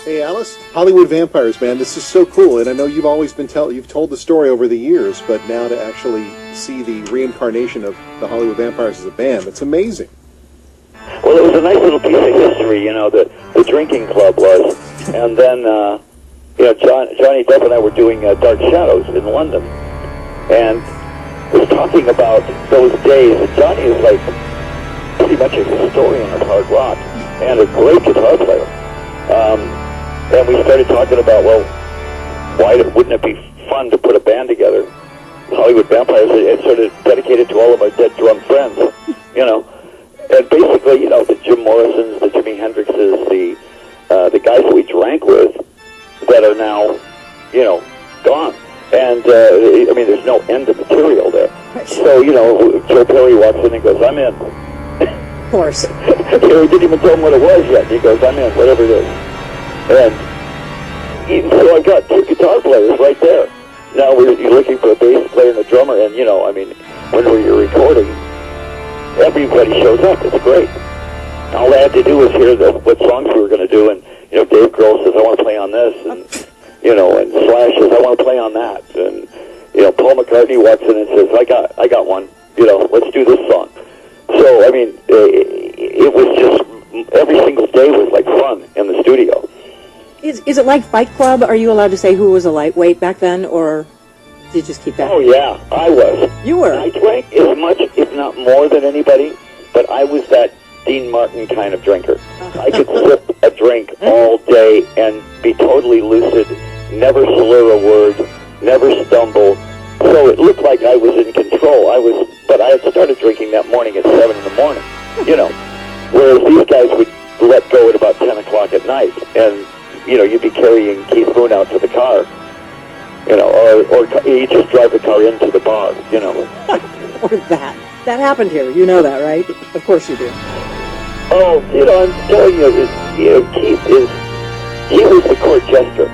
Hey, Alice, Hollywood Vampires, man, this is so cool, and I know you've always been you've told the story over the years, but now to actually see the reincarnation of the Hollywood Vampires as a band, it's amazing. Well, it was a nice little piece of history, the drinking club was, and then, Johnny Depp and I were doing Dark Shadows in London, and was talking about those days, and Johnny is like pretty much a historian of hard rock, and a great guitar player. And we started talking about, well, wouldn't it be fun to put a band together? Hollywood Vampires, it's sort of dedicated to all of our dead drum friends, And basically, the Jim Morrisons, the Jimi Hendrixes, the guys that we drank with that are now, gone. And, there's no end of material there. So, Joe Perry walks in and goes, I'm in. Of course. We didn't even tell him what it was yet. He goes, I'm in, whatever it is. And so I've got two guitar players right there. Now you're looking for a bass player and a drummer, and, when you're recording, everybody shows up. It's great. All I had to do was hear what songs we were going to do, and, Dave Grohl says, I want to play on this, and, and Slash says, I want to play on that, and, Paul McCartney walks in and says, I got one, let's do this song. So, it was just, every single day was like fun in the studio. Is it like Fight Club? Are you allowed to say who was a lightweight back then, or did you just keep that? Oh, yeah, I was. You were? I drank as much, if not more than anybody, but I was that Dean Martin kind of drinker. I could sip a drink all day and be totally lucid, never slur a word, never stumble. So it looked like I was in control. But I had started drinking that morning at 7 in the morning, Whereas these guys would let go at about 10 o'clock at night, and you'd be carrying Keith Moon out to the car, or you just drive the car into the bar, Or that. That happened here. You know that, right? Of course you do. Oh, I'm telling you, Keith he was the court jester.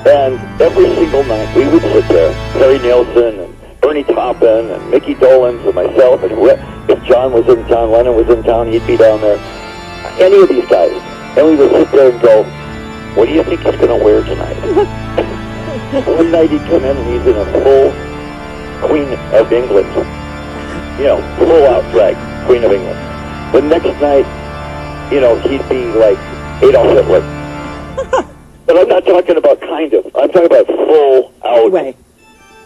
And every single night we would sit there, Harry Nilsson and Bernie Taupin and Mickey Dolenz and myself, and if John was in town, Lennon was in town, he'd be down there. Any of these guys. And we would sit there and go, what do you think he's going to wear tonight? One night he'd come in and he's in a full Queen of England. Full out drag, Queen of England. The next night, he'd be like Adolf Hitler. But I'm not talking about kind of. I'm talking about full out. Anyway.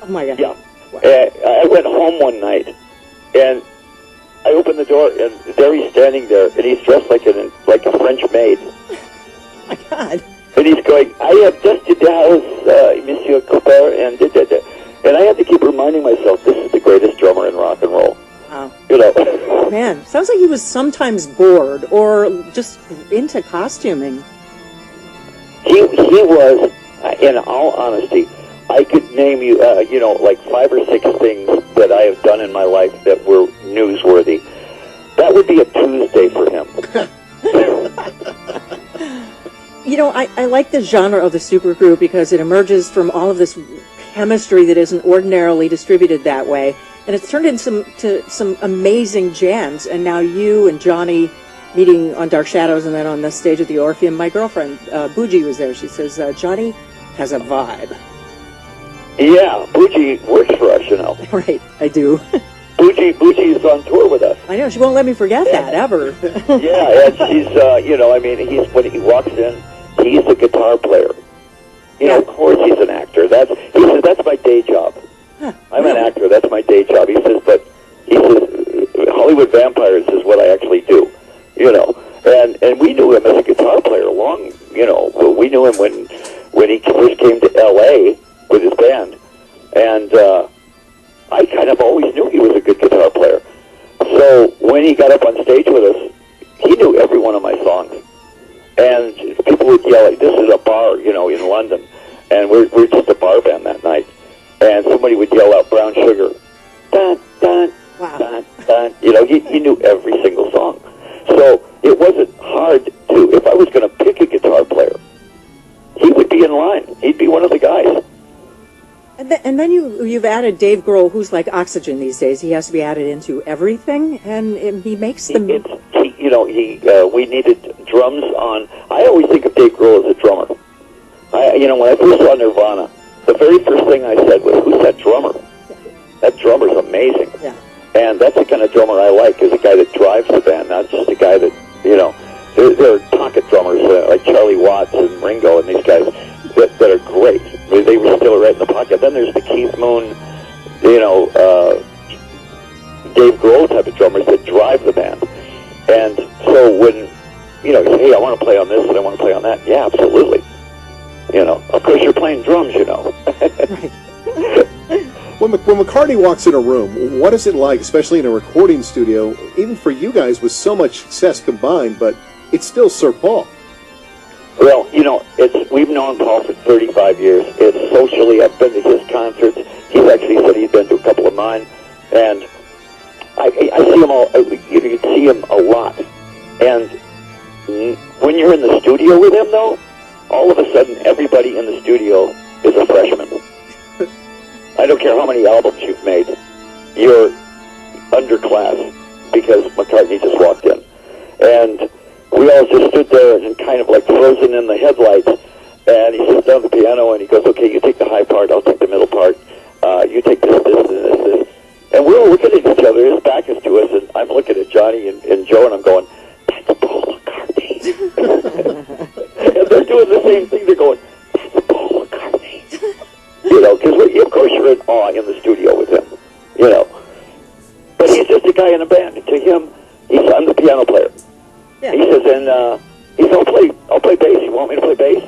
Oh, my God. Yeah. Wow. I went home one night, and I opened the door, and there he's standing there, and he's dressed like a French maid. Oh, my God. And he's going, I have dusted the house, Monsieur Cooper, and and I had to keep reminding myself, this is the greatest drummer in rock and roll. Wow. Man, sounds like he was sometimes bored or just into costuming. He was, in all honesty, I could name you, like 5 or 6 things that I have done in my life that were newsworthy. That would be a Tuesday for him. I like the genre of the supergroup because it emerges from all of this chemistry that isn't ordinarily distributed that way. And it's turned into some amazing jams. And now you and Johnny meeting on Dark Shadows and then on the stage at the Orpheum. My girlfriend, Bougie, was there. She says, Johnny has a vibe. Yeah, Bougie works for us, Right, I do. Bougie is on tour with us. I know, she won't let me forget that, ever. Yeah, and she's, when he walks in, he's a guitar player. Of course he's an actor. He says, that's my day job. Huh, I'm an actor, that's my day job. He says, Hollywood Vampires is what I actually do, And we knew him as a guitar player we knew him when he first came to L.A. with his band. And I kind of always knew he was a good guitar player. So when he got up on stage with us, he knew every one of my songs. And people would yell, this is a bar, in London. And we're just a bar band that night. And somebody would yell out Brown Sugar. Dun, dun, wow. dun, dun. He knew every single song. So it wasn't hard to, if I was going to pick a guitar player, he would be in line. He'd be one of the guys. And then you've added Dave Grohl, who's like oxygen these days. He has to be added into everything, and he makes them. We needed drums on. I always think of Dave Grohl as a drummer. when I first saw Nirvana, the very first thing I said was, "Who's that drummer? That drummer's amazing." Yeah. And that's the kind of drummer I like, is a guy that drives the band, not just a guy that, there are pocket drummers like Charlie Watts and Ringo and these guys that are great. They were still right in the pocket. Then there's the Keith Moon, Dave Grohl type of drummers that drive the band. And so when, you say, hey, I want to play on this and I want to play on that, yeah, absolutely. Of course you're playing drums, Right. When McCartney walks in a room, what is it like, especially in a recording studio, even for you guys with so much success combined, but it's still Sir Paul? Well, we've known Paul for 35 years. It's socially, I've been to his concerts. He's actually said he's been to a couple of mine. And I see him you see him a lot. And when you're in the studio with him, though, all of a sudden everybody in the studio is a freshman. I don't care how many albums you've made, you're underclass because McCartney just walked in. And we all just stood there and kind of like frozen in the headlights. And he sits down at the piano and he goes, okay, you take the high part, I'll take the middle part. You take this, this. And we're looking at each other, his back is to us, and I'm looking at Johnny and Joe, and I'm going, that's Paul McCartney. And they're doing the same thing. They're going, that's Paul McCartney. Because of course you're in awe in the studio with him, But he's just a guy in a band. To him, I'm the piano player. Yeah. He says, I'll play bass. You want me to play bass?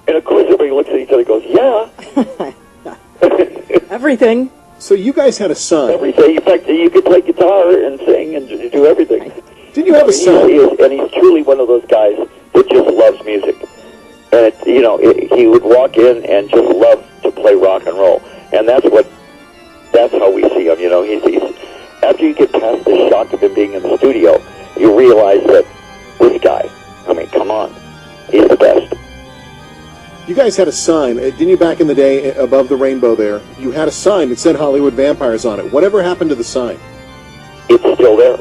And of course everybody looks at each other and goes, yeah. Everything. So you guys had a son. Everything. In fact, you could play guitar and sing and do everything. Didn't you have a son? And he's truly one of those guys that just loves music. And he would walk in and just love to play rock and roll. And that's how we see him. He's after you get past the shock of him being in the studio, you realize that this guy, come on, he's the best. You guys had a sign, didn't you, back in the day, above the rainbow there? You had a sign that said Hollywood Vampires on it. Whatever happened to the sign? It's still there.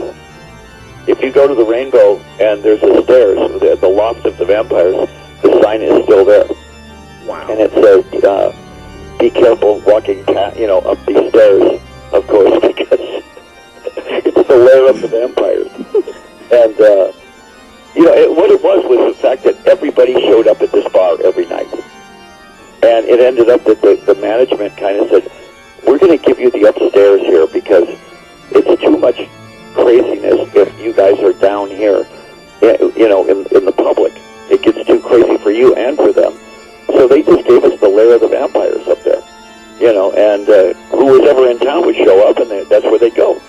If you go to the rainbow and there's the stairs, the loft of the vampires, the sign is still there. Wow. And it says, be careful walking up these stairs, of course, because it's the lair of the vampires. And, what it was the fact that everybody showed up at this bar every night. And it ended up that the management kind of said, we're going to give you the upstairs here because it's too much craziness if you guys are down here, in the public. It gets too crazy for you and for them. So they just gave us the lair of the vampires up there, and who was ever in town would show up, and that's where they'd go.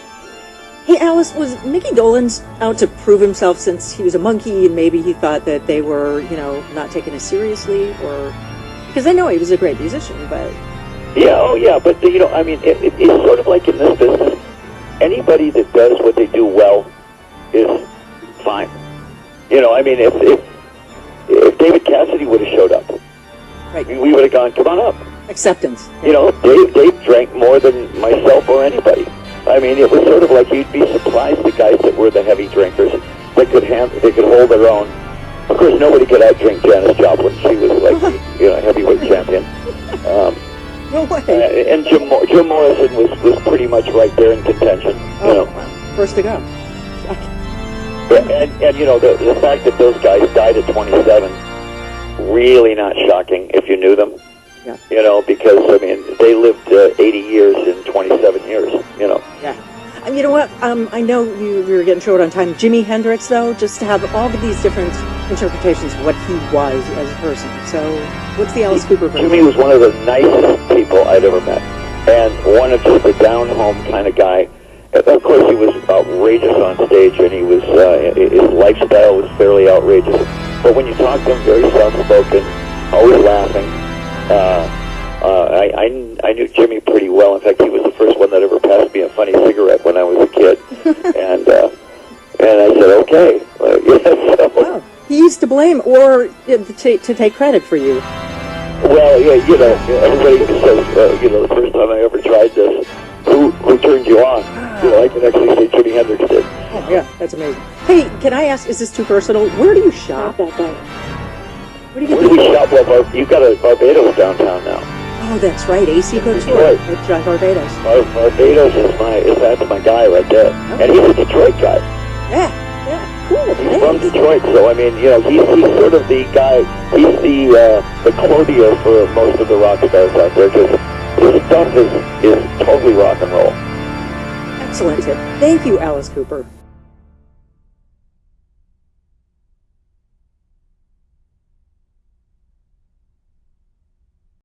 Hey, Alice, was Mickey Dolenz out to prove himself since he was a Monkee and maybe he thought that they were, not taking it seriously? Or because I know he was a great musician, but... Yeah, oh yeah, but, it's sort of like in this business, anybody that does what they do well is fine. If David Cassidy would have showed up, right, we would have gone, come on up. Acceptance. Dave drank more than myself or anybody. It was sort of like you'd be surprised the guys that were the heavy drinkers that could hold their own. Of course, nobody could outdrink Janis Joplin. She was like, heavyweight champion. No way. And Jim Morrison was pretty much right there in contention. First to go. And the fact that those guys died at 27, really not shocking if you knew them. Yeah. Because, they lived 80 years in 27 years, Yeah. And you know what? I know we were getting short on time. Jimi Hendrix, though, just to have all of these different interpretations of what he was as a person. So, what's the Alice Cooper version? Jimi was one of the nicest people I'd ever met. And one of just a down-home kind of guy. Of course, he was outrageous on stage, and he was his lifestyle was fairly outrageous. But when you talk to him, very soft-spoken, always laughing. I knew Jimmy pretty well. In fact, he was the first one that ever passed me a funny cigarette when I was a kid. And I said, okay. Wow. He used to blame or to take credit for you. Well, yeah, everybody says, the first time I ever tried this, who turned you on? I can actually say Jimi Hendrix did. Oh, yeah, that's amazing. Hey, can I ask, is this too personal? Where do you shop? What do you We get? shop well. You've got a Barbados downtown now. Oh, that's right. AC Couture Detroit. at John Barbados. Barbados that's my guy right there, and he's a Detroit guy. Yeah, cool. He's from Thanks. Detroit, so I mean, he's sort of the guy. He's the clothier for most of the rock stars out there. Just his stuff is totally rock and roll. Excellent tip. Thank you, Alice Cooper.